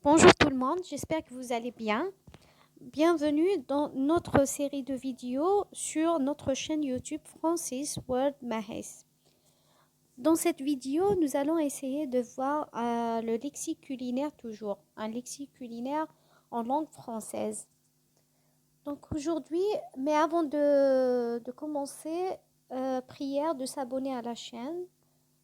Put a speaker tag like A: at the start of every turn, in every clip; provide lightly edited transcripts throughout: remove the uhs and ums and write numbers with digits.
A: Bonjour tout le monde, j'espère que vous allez bien. Bienvenue dans notre série de vidéos sur notre chaîne YouTube Francis World Mahes. Dans cette vidéo, nous allons essayer de voir le lexique culinaire toujours, un lexique culinaire en langue française. Donc aujourd'hui, mais avant de commencer, prière de s'abonner à la chaîne,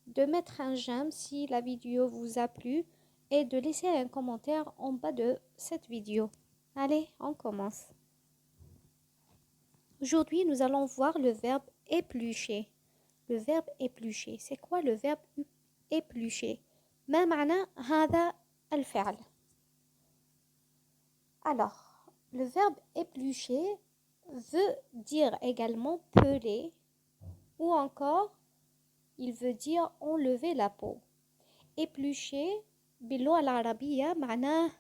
A: de mettre un j'aime si la vidéo vous a plu et de laisser un commentaire en bas de cette vidéo. Allez, on commence. Aujourd'hui, nous allons voir le verbe éplucher. Le verbe éplucher. C'est quoi le verbe éplucher? ما معنى هذا الفعل? Alors, le verbe éplucher veut dire également peler ou encore il veut dire enlever la peau. éplucher باللغة العربية معناه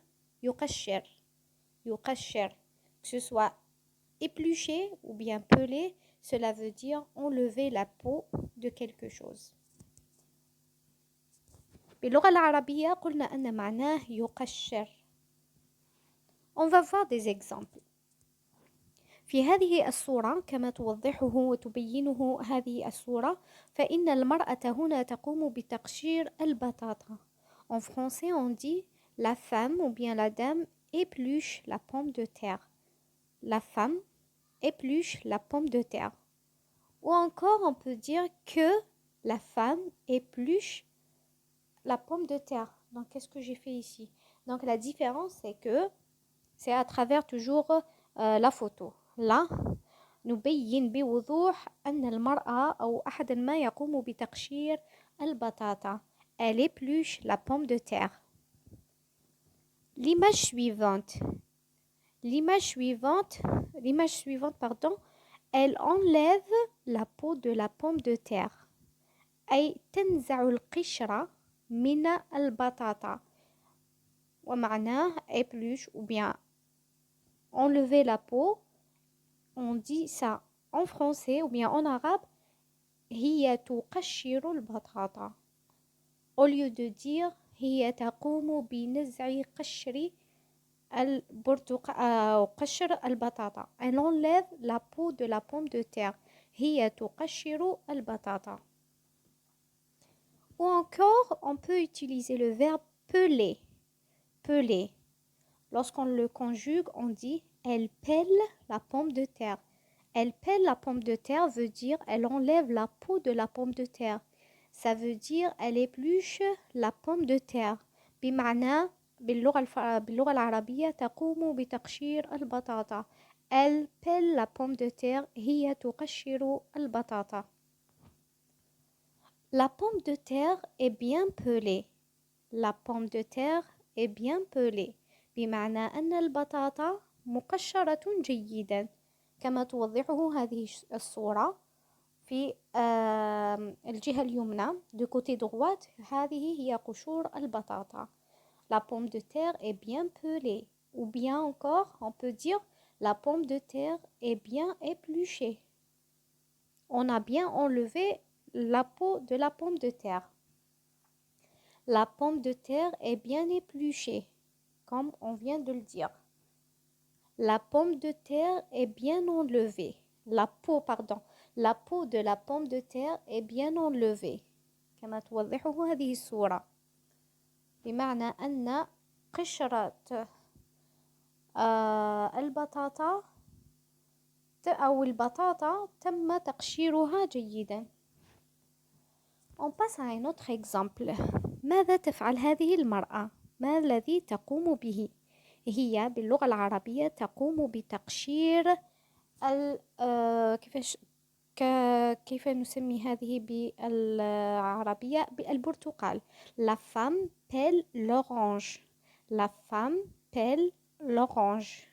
A: يقشر يقشر que ce soit éplucher ou bien peler, cela veut dire enlever la peau de quelque chose. باللغة العربية قلنا أن معناه يقشر. On va voir des exemples. في هذه الصورة كما توضحه وتبينه هذه الصورة فإن المرأة هنا تقوم بتقشير البطاطا. En français on dit la femme ou bien la dame épluche la pomme de terre. La femme épluche la pomme de terre. Ou encore on peut dire que la femme épluche la pomme de terre. Donc qu'est-ce que j'ai fait ici? Donc la différence c'est que c'est à travers toujours la photo. Là نبين بوضوح أن المرأة أو أحد ما يقوم بتقشير البطاطا. Elle épluche la pomme de terre. L'image suivante. L'image suivante, pardon, elle enlève la peau de la pomme de terre. أي تنزع القشرة من البطاطا. ومعناه épluche ou bien enlever la peau. On dit ça en français ou bien en arabe هي تقشر البطاطا. Au lieu de dire هي تقوم بنزع قشر قشر البطاطا. Elle enlève la peau de la pomme de terre. هي تقشر البطاطا. Ou encore, on peut utiliser le verbe peler. Peler. Lorsqu'on le conjugue, on dit elle pèle la pomme de terre. Elle pèle la pomme de terre veut dire elle enlève la peau de la pomme de terre. Ça veut dire elle épluche la pomme de terre. بمعنى باللغة العربية تقوم بتقشير البطاطا. Elle pèle la pomme de terre. هي تقشر البطاطا. La pomme de terre est bien pelée. La pomme de terre est bien pelée. بمعنى أن البطاطا مقشرة جيدا. كما توضحه هذه الصورة في الجهة اليمنى du côté droite هذه هي قشور البطاطا. La pomme de terre est bien pelée. Ou bien encore, on peut dire la pomme de terre est bien épluchée. On a bien enlevé la peau de la pomme de terre. La pomme de terre est bien épluchée, comme on vient de le dire. La pomme de terre est bien enlevée. La peau de la pomme de terre est bien enlevée. كما توضحه هذه الصورة. بمعنى أن قشرة البطاطا أو البطاطا تم تقشيرها جيدا. On passe à un autre exemple. ماذا تفعل هذه المرأة؟ ما الذي تقوم به؟ هي باللغة العربية تقوم بتقشير كيف نسمي هذه بالعربية؟ بالبرتقال. La femme pèle l'orange. La femme pèle l'orange.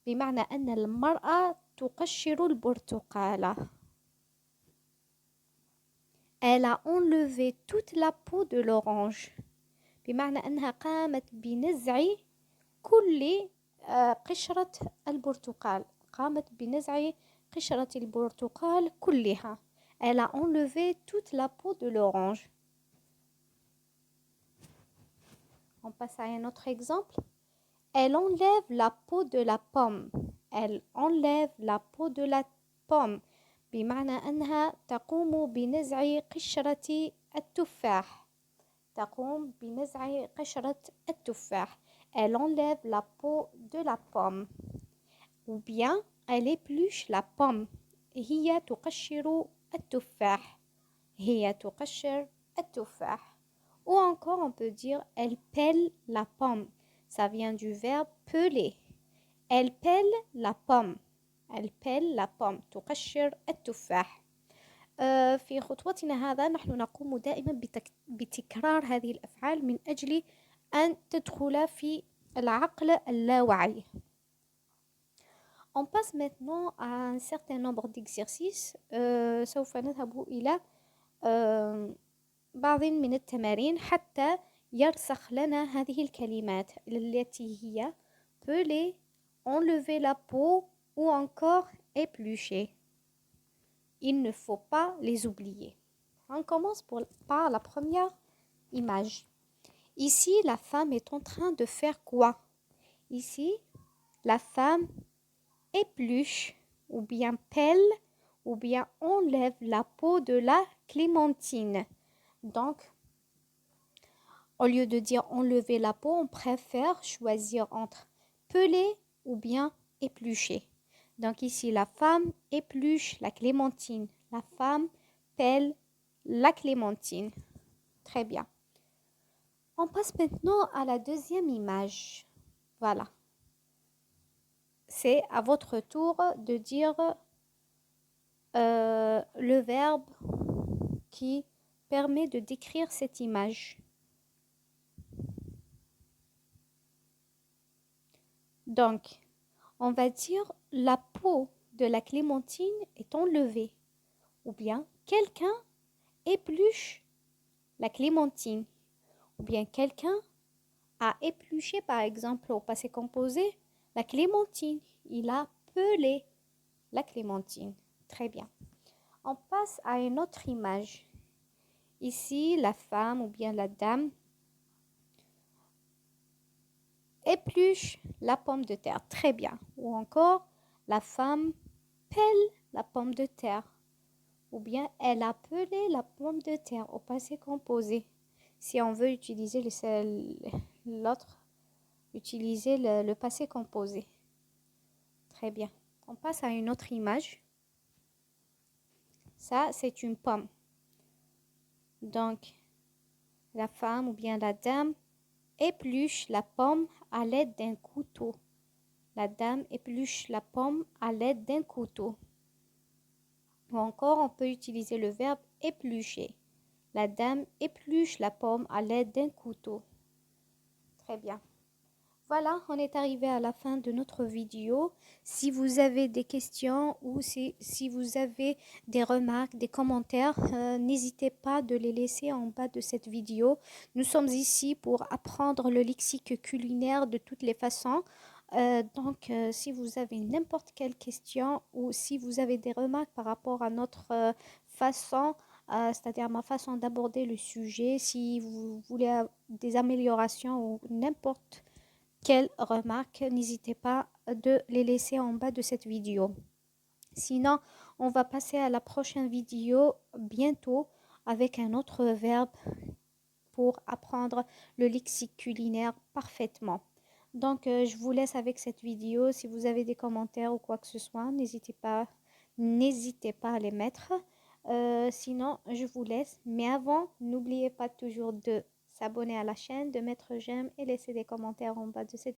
A: بمعنى أن المرأة تقشر البرتقالة. Elle a enlevé toute la peau de l'orange. بمعنى أنها قامت بنزع كل قشرة البرتقال. قامت بنزع قشرة البرتقال كلها. Elle a enlevé toute la peau de l'orange. On passe à un autre exemple. Elle enlève la peau de la pomme. Elle enlève la peau de la pomme. بمعنى أنها تقوم بنزع قشرة التفاح. تقوم بنزع قشرة التفاح. Elle enlève la peau de la pomme. Ou bien, elle épluche la pomme. هي تقشر التفاح. هي تقشر التفاح. Ou encore, on peut dire, elle pèle la pomme. Ça vient du verbe peler. Elle pèle la pomme. Elle pèle la pomme. تقشر التفاح. في خطوتنا هذا نحن نقوم دائما بتكرار هذه الأفعال من أجل أن تدخل في العقل اللاواعي. On passe maintenant à un certain nombre d'exercices. سوف نذهب إلى بعض من التمارين حتى يرسخ لنا هذه الكلمات التي هي peler, enlever la peau ou encore éplucher. Il ne faut pas les oublier. On commence par la première image. Ici, la femme est en train de faire quoi? Ici, la femme épluche ou bien pèle ou bien enlève la peau de la clémentine. Donc, au lieu de dire enlever la peau, on préfère choisir entre peler ou bien éplucher. Donc ici, la femme épluche la clémentine. La femme pèle la clémentine. Très bien. On passe maintenant à la deuxième image. Voilà. C'est à votre tour de dire le verbe qui permet de décrire cette image. Donc, on va dire la peau de la clémentine est enlevée. Ou bien quelqu'un épluche la clémentine. Ou bien quelqu'un a épluché, par exemple, au passé composé, la clémentine. Il a pelé la clémentine. Très bien. On passe à une autre image. Ici, la femme ou bien la dame épluche la pomme de terre. Très bien. Ou encore, la femme pèle la pomme de terre. Ou bien, elle a pelé la pomme de terre au passé composé. Si on veut utiliser l'autre, utiliser le passé composé. Très bien. On passe à une autre image. Ça, c'est une pomme. Donc, la femme ou bien la dame épluche la pomme à l'aide d'un couteau. La dame épluche la pomme à l'aide d'un couteau. Ou encore, on peut utiliser le verbe éplucher. La dame épluche la pomme à l'aide d'un couteau. Très bien. Voilà, on est arrivé à la fin de notre vidéo. Si vous avez des questions ou si vous avez des remarques, des commentaires, n'hésitez pas de les laisser en bas de cette vidéo. Nous sommes ici pour apprendre le lexique culinaire de toutes les façons. Donc, si vous avez n'importe quelle question ou si vous avez des remarques par rapport à notre façon, c'est-à-dire ma façon d'aborder le sujet, si vous voulez des améliorations ou n'importe quelles remarques, n'hésitez pas de les laisser en bas de cette vidéo. Sinon, on va passer à la prochaine vidéo bientôt avec un autre verbe pour apprendre le lexique culinaire parfaitement. Donc, je vous laisse avec cette vidéo. Si vous avez des commentaires ou quoi que ce soit, n'hésitez pas à les mettre. Sinon, je vous laisse. Mais avant, n'oubliez pas toujours de s'abonner à la chaîne, de mettre j'aime et laisser des commentaires en bas de cette